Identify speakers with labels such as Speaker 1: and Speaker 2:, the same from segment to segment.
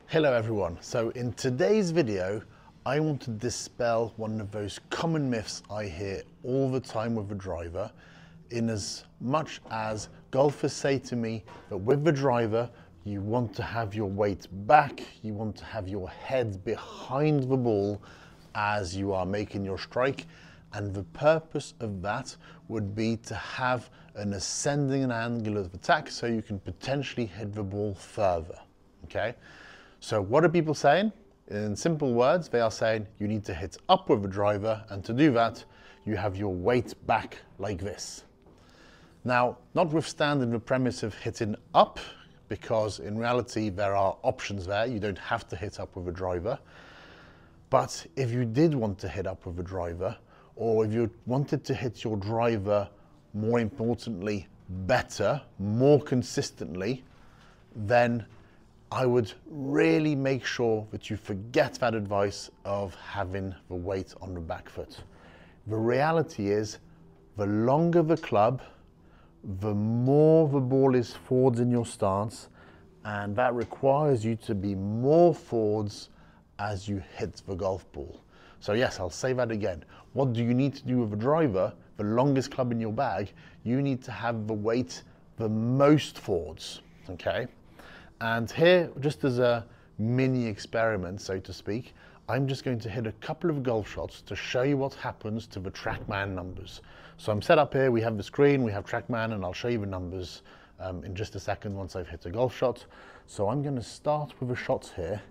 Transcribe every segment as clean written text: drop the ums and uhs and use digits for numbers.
Speaker 1: Hello everyone. So in today's video, I want to dispel one of those common myths I hear all the time with a driver, in as much as golfers say to me that with the driver, you want to have your weight back, you want to have your head behind the ball as you are making your strike. And the purpose of that would be to have an ascending angle of attack so you can potentially hit the ball further, okay? So what are people saying? In simple words, they are saying you need to hit up with the driver, and to do that, you have your weight back like this. Now, notwithstanding the premise of hitting up, because in reality there are options there, you don't have to hit up with a driver. But if you did want to hit up with a driver, or if you wanted to hit your driver, more importantly, better, more consistently, then I would really make sure that you forget that advice of having the weight on the back foot. The reality is, the longer the club, the more the ball is forwards in your stance, and that requires you to be more forwards as you hit the golf ball. So yes, I'll say that again. What do you need to do with a driver? The longest club in your bag, you need to have the weight the most forwards, okay? And here, just as a mini experiment, so to speak, I'm just going to hit a couple of golf shots to show you what happens to the TrackMan numbers. So I'm set up here, we have the screen, we have TrackMan, and I'll show you the numbers in just a second once I've hit a golf shot. So I'm going to start with a shot here,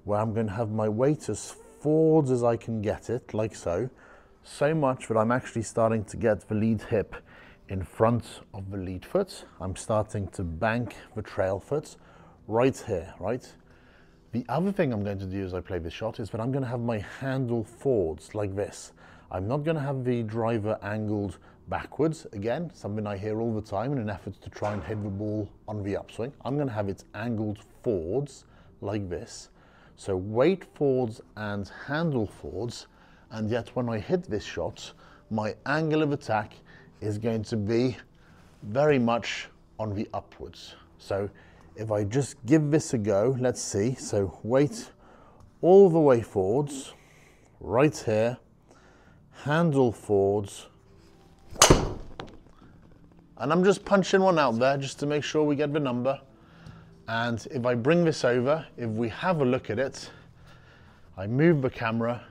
Speaker 1: where I'm going to have my weight as forwards as I can get it, like so. So much that I'm actually starting to get the lead hip in front of the lead foot. I'm starting to bank the trail foot right here, right? The other thing I'm going to do as I play this shot is that I'm going to have my handle forwards like this. I'm not going to have the driver angled backwards, again, something I hear all the time in an effort to try and hit the ball on the upswing. I'm going to have it angled forwards like this. So weight forwards and handle forwards, and yet when I hit this shot, my angle of attack is going to be very much on the upwards. So if I just give this a go, let's see. So weight all the way forwards, right here, handle forwards, and I'm just punching one out there just to make sure we get the number. And if I bring this over, if we have a look at it, I move the camera,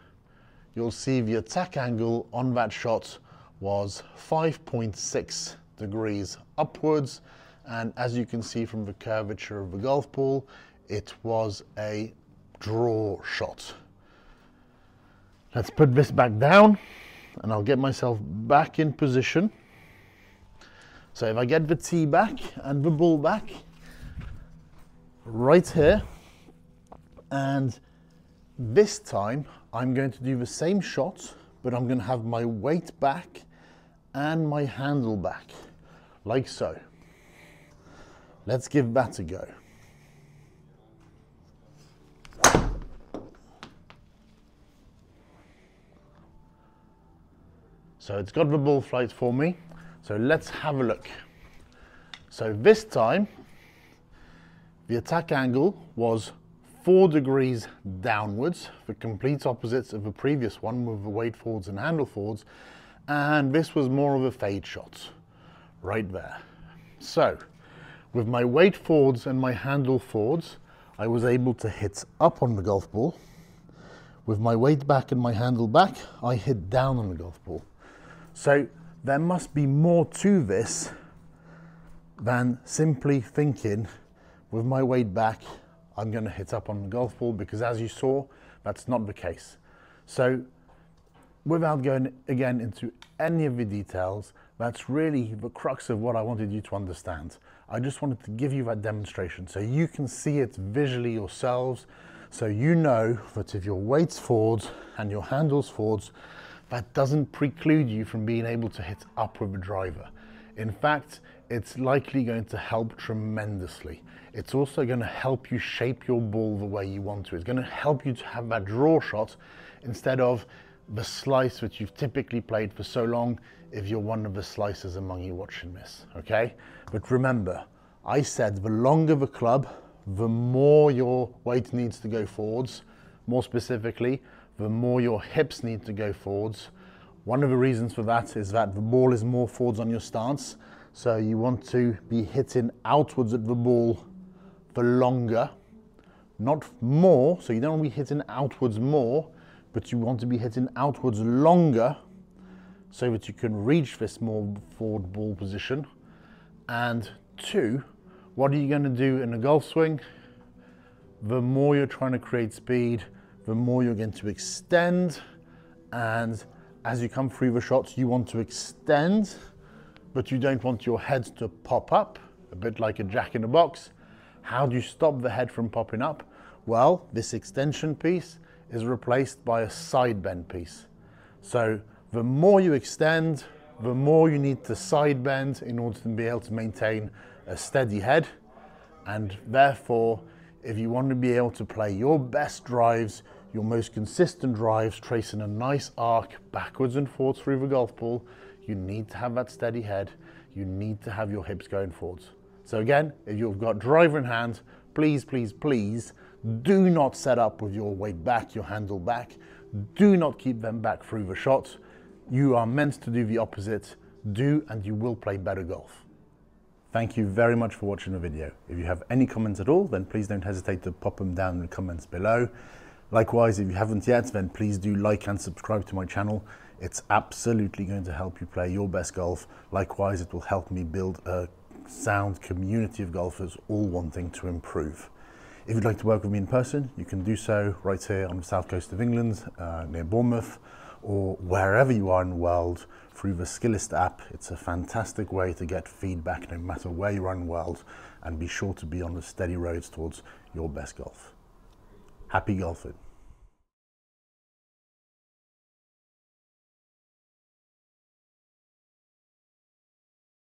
Speaker 1: you'll see the attack angle on that shot was 5.6 degrees upwards. And as you can see from the curvature of the golf ball, it was a draw shot. Let's put this back down and I'll get myself back in position. So if I get the tee back and the ball back, right here, and this time I'm going to do the same shot, but I'm going to have my weight back and my handle back, like so. Let's give that a go. So it's got the ball flight for me. So let's have a look. So this time, the attack angle was 4 degrees downwards, the complete opposites of the previous one with the weight forwards and handle forwards. And this was more of a fade shot, right there. So, with my weight forwards and my handle forwards, I was able to hit up on the golf ball. With my weight back and my handle back, I hit down on the golf ball. So there must be more to this than simply thinking, with my weight back, I'm going to hit up on the golf ball, because as you saw, that's not the case. So without going again into any of the details, that's really the crux of what I wanted you to understand. I just wanted to give you that demonstration so you can see it visually yourselves, so you know that if your weight's forwards and your handle's forwards, that doesn't preclude you from being able to hit up with the driver. In fact, it's likely going to help tremendously. It's also going to help you shape your ball the way you want to. It's going to help you to have that draw shot instead of the slice that you've typically played for so long, if you're one of the slicers among you watching this, okay? But remember, I said the longer the club, the more your weight needs to go forwards. More specifically, the more your hips need to go forwards. One of the reasons for that is that the ball is more forwards on your stance. So you want to be hitting outwards at the ball for longer, not more. So you don't want to be hitting outwards more, but you want to be hitting outwards longer so that you can reach this more forward ball position. And two, what are you going to do in a golf swing? The more you're trying to create speed, the more you're going to extend. And as you come through the shots, you want to extend, but you don't want your head to pop up, a bit like a jack in the box. How do you stop the head from popping up? Well, this extension piece is replaced by a side bend piece. So the more you extend, the more you need to side bend in order to be able to maintain a steady head. And therefore, if you want to be able to play your best drives, your most consistent drives, tracing a nice arc backwards and forwards through the golf ball, you need to have that steady head. You need to have your hips going forwards. So again, if you've got driver in hand, please, please, please do not set up with your weight back, your handle back. Do not keep them back through the shot. You are meant to do the opposite. Do and you will play better golf. Thank you very much for watching the video. If you have any comments at all, then please don't hesitate to pop them down in the comments below. Likewise, if you haven't yet, then please do like and subscribe to my channel. It's absolutely going to help you play your best golf. Likewise, it will help me build a sound community of golfers all wanting to improve. If you'd like to work with me in person, you can do so right here on the south coast of England, near Bournemouth, or wherever you are in the world through the Skillist app. It's a fantastic way to get feedback no matter where you are in the world, and be sure to be on the steady roads towards your best golf. Happy golfing.